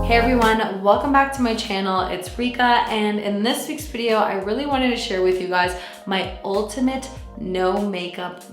Hey everyone, welcome back to my channel. It's Rika, and in this week's video, I really wanted to share with you guys my ultimate no makeup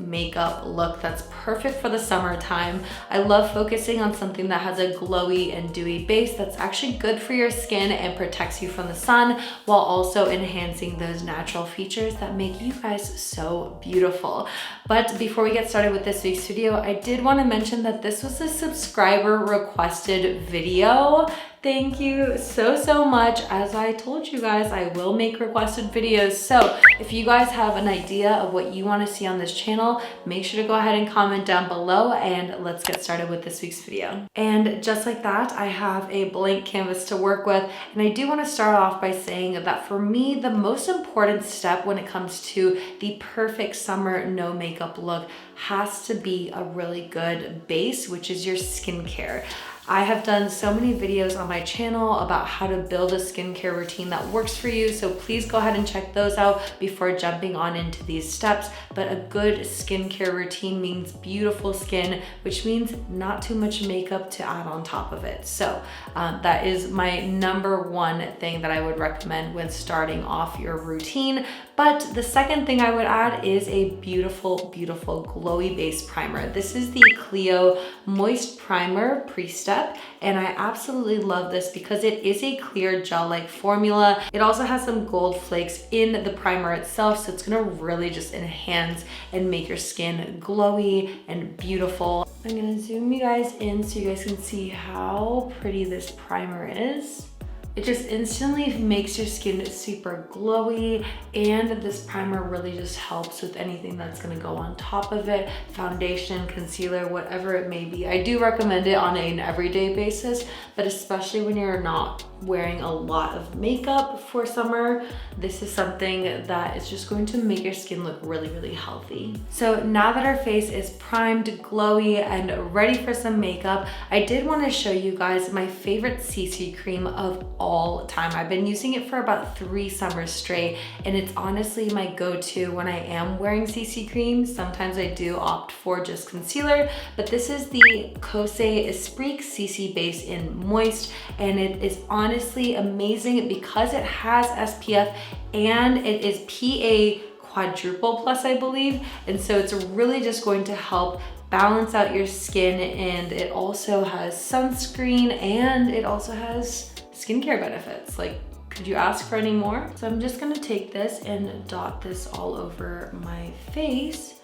look that's perfect for the summertime. I love focusing on something that has a glowy and dewy base that's actually good for your skin and protects you from the sun while also enhancing those natural features that make you guys so beautiful. But before we get started with this week's video, I did want to mention that this was a subscriber requested video. Thank you so much. As I told you guys, I will make requested videos. So if you guys have an idea of what you want to see on this channel, make sure to go ahead and comment down below, and let's get started with this week's video. And just like that, I have a blank canvas to work with. And I do want to start off by saying that for me, the most important step when it comes to the perfect summer no makeup look has to be a really good base, which is your skincare. I have done so many videos on my channel about how to build a skincare routine that works for you, so please go ahead and check those out before jumping on into these steps. But a good skincare routine means beautiful skin, which means not too much makeup to add on top of it. So that is my number one thing that I would recommend when starting off your routine. But the second thing I would add is a beautiful glowy base primer. This is the CLIO Moist Primer Pre-Step, and I absolutely love this because it is a clear gel-like formula. It also has some gold flakes in the primer itself, so it's gonna really just enhance and make your skin glowy and beautiful. I'm gonna zoom you guys in so you guys can see how pretty this primer is. It just instantly makes your skin super glowy, and this primer really just helps with anything that's gonna go on top of it, foundation, concealer, whatever it may be. I do recommend it on an everyday basis, but especially when you're not wearing a lot of makeup for summer, this is something that is just going to make your skin look really healthy. So now that our face is primed, glowy, and ready for some makeup, I did want to show you guys my favorite CC cream of all time. I've been using it for about 3 summers straight, and it's honestly my go-to when I am wearing CC cream. Sometimes I do opt for just concealer, but this is the ESPRIQUE CC base in Moist, and it is honestly amazing because it has SPF and it is PA quadruple plus, I believe. And so it's really just going to help balance out your skin, and it also has sunscreen and it also has skincare benefits. Like, could you ask for any more? So I'm just gonna take this and dot this all over my face.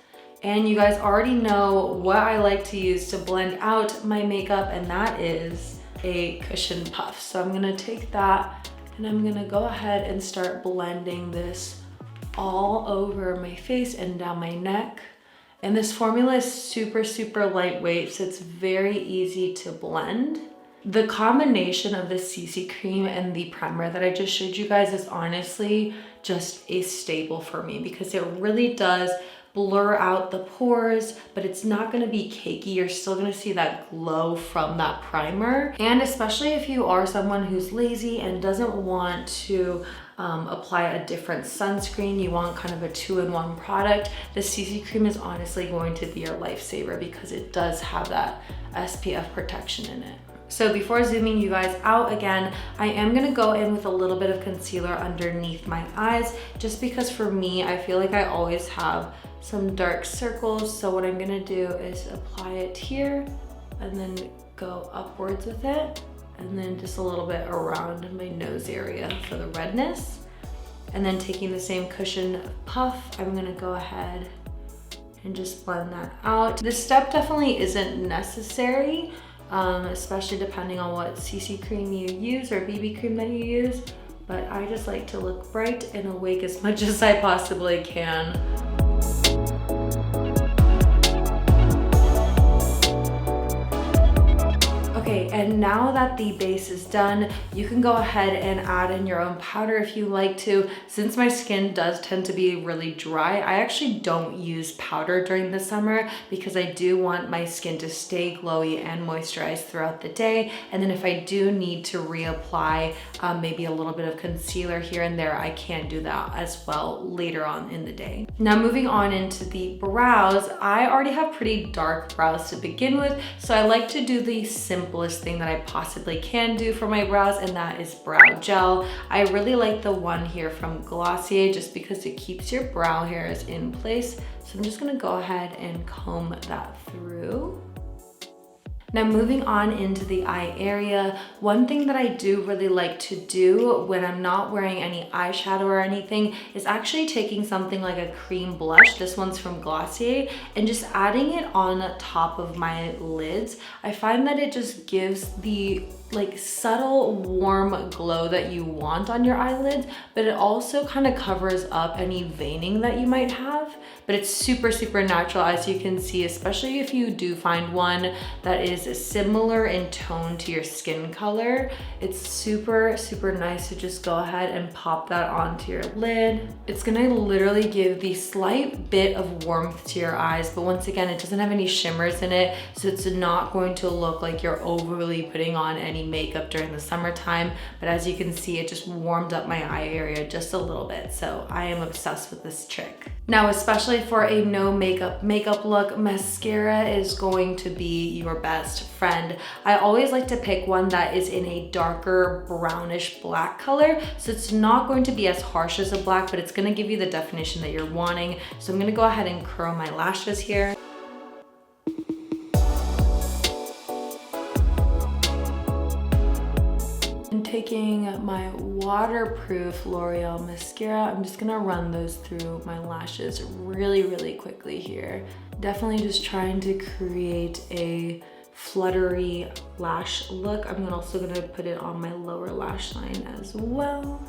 And you guys already know what I like to use to blend out my makeup, and that is a cushion puff. So I'm gonna take that and I'm gonna go ahead and start blending this all over my face and down my neck. And this formula is super lightweight, so it's very easy to blend. The combination of the CC cream and the primer that I just showed you guys is honestly just a staple for me because it really does blur out the pores, but it's not gonna be cakey. You're still gonna see that glow from that primer. And especially if you are someone who's lazy and doesn't want to apply a different sunscreen, you want kind of a 2-in-1 product, the CC cream is honestly going to be a lifesaver because it does have that SPF protection in it. So before zooming you guys out again, I am gonna go in with a little bit of concealer underneath my eyes, just because for me, I feel like I always have some dark circles. So what I'm gonna do is apply it here and then go upwards with it, and then just a little bit around my nose area for the redness. And then taking the same cushion puff, I'm gonna go ahead and just blend that out. This step definitely isn't necessary, especially depending on what CC cream you use or BB cream that you use, but I just like to look bright and awake as much as I possibly can. Okay, and now that the base is done, you can go ahead and add in your own powder if you like to. Since my skin does tend to be really dry, I actually don't use powder during the summer because I do want my skin to stay glowy and moisturized throughout the day. And then if I do need to reapply maybe a little bit of concealer here and there, I can do that as well later on in the day. Now moving on into the brows, I already have pretty dark brows to begin with, so I like to do the simplest newest thing that I possibly can do for my brows, and that is brow gel. I really like the one here from Glossier just because it keeps your brow hairs in place. So I'm just gonna go ahead and comb that through. Now moving on into the eye area, one thing that I do really like to do when I'm not wearing any eyeshadow or anything is actually taking something like a cream blush, this one's from Glossier, and just adding it on top of my lids. I find that it just gives the like subtle warm glow that you want on your eyelids, but it also kind of covers up any veining that you might have. But it's super, super natural, as you can see, especially if you do find one that is similar in tone to your skin color. It's super, super nice to just go ahead and pop that onto your lid. It's gonna literally give the slight bit of warmth to your eyes, but once again, it doesn't have any shimmers in it, so it's not going to look like you're overly putting on any makeup during the summertime. But as you can see, it just warmed up my eye area just a little bit, so I am obsessed with this trick. Now, especially for a no makeup look, mascara is going to be your best friend. I always like to pick one that is in a darker brownish black color, so it's not going to be as harsh as a black, but it's going to give you the definition that you're wanting. So I'm going to go ahead and curl my lashes here. And taking my waterproof L'Oreal mascara, I'm just gonna run those through my lashes really, really quickly here. Definitely just trying to create a fluttery lash look. I'm also gonna put it on my lower lash line as well.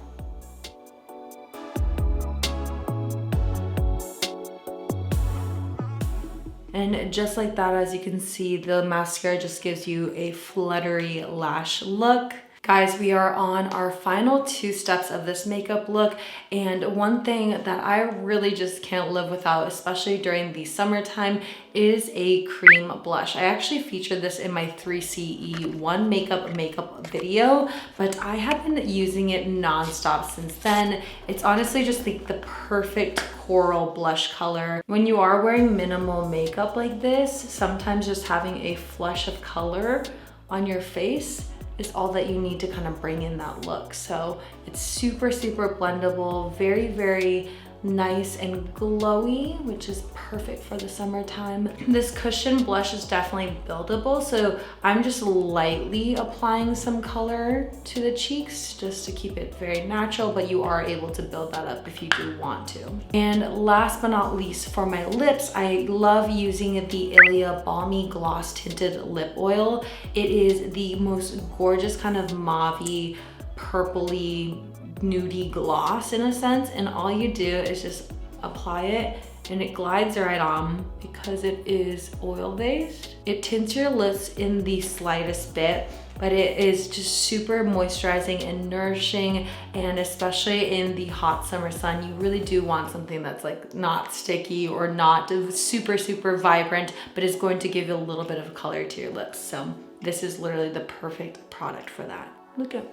And just like that, as you can see, the mascara just gives you a fluttery lash look. Guys, we are on our final 2 steps of this makeup look, and one thing that I really just can't live without, especially during the summertime, is a cream blush. I actually featured this in my 3CE1 makeup video, but I have been using it non-stop since then. It's honestly just like the perfect coral blush color. When you are wearing minimal makeup like this, sometimes just having a flush of color on your face is all that you need to kind of bring in that look. So it's super, super blendable, very, very nice and glowy, which is perfect for the summertime. This cushion blush is definitely buildable, so I'm just lightly applying some color to the cheeks just to keep it very natural, but you are able to build that up if you do want to. And last but not least, for my lips, I love using the ILIA Balmy Gloss Tinted Lip Oil. It is the most gorgeous kind of mauve-y, purpley, nudie gloss in a sense, and all you do is just apply it and it glides right on because it is oil based. It tints your lips in the slightest bit, but it is just super moisturizing and nourishing, and especially in the hot summer sun, you really do want something that's like not sticky or not super, super vibrant, but is going to give you a little bit of color to your lips. So this is literally the perfect product for that. Look at,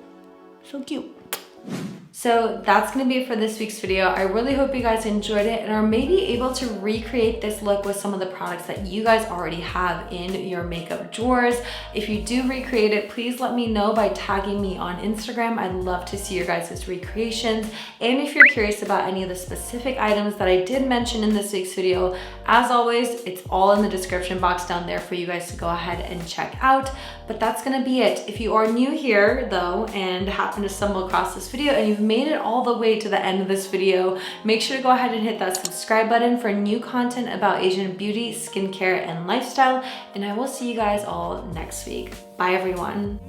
so cute. So that's gonna be it for this week's video. I really hope you guys enjoyed it and are maybe able to recreate this look with some of the products that you guys already have in your makeup drawers. If you do recreate it, please let me know by tagging me on Instagram. I'd love to see your guys' recreations. And if you're curious about any of the specific items that I did mention in this week's video, as always, it's all in the description box down there for you guys to go ahead and check out. But that's gonna be it. If you are new here though and happen to stumble across this video and you've made it all the way to the end of this video, make sure to go ahead and hit that subscribe button for new content about Asian beauty, skincare, and lifestyle. And I will see you guys all next week. Bye everyone.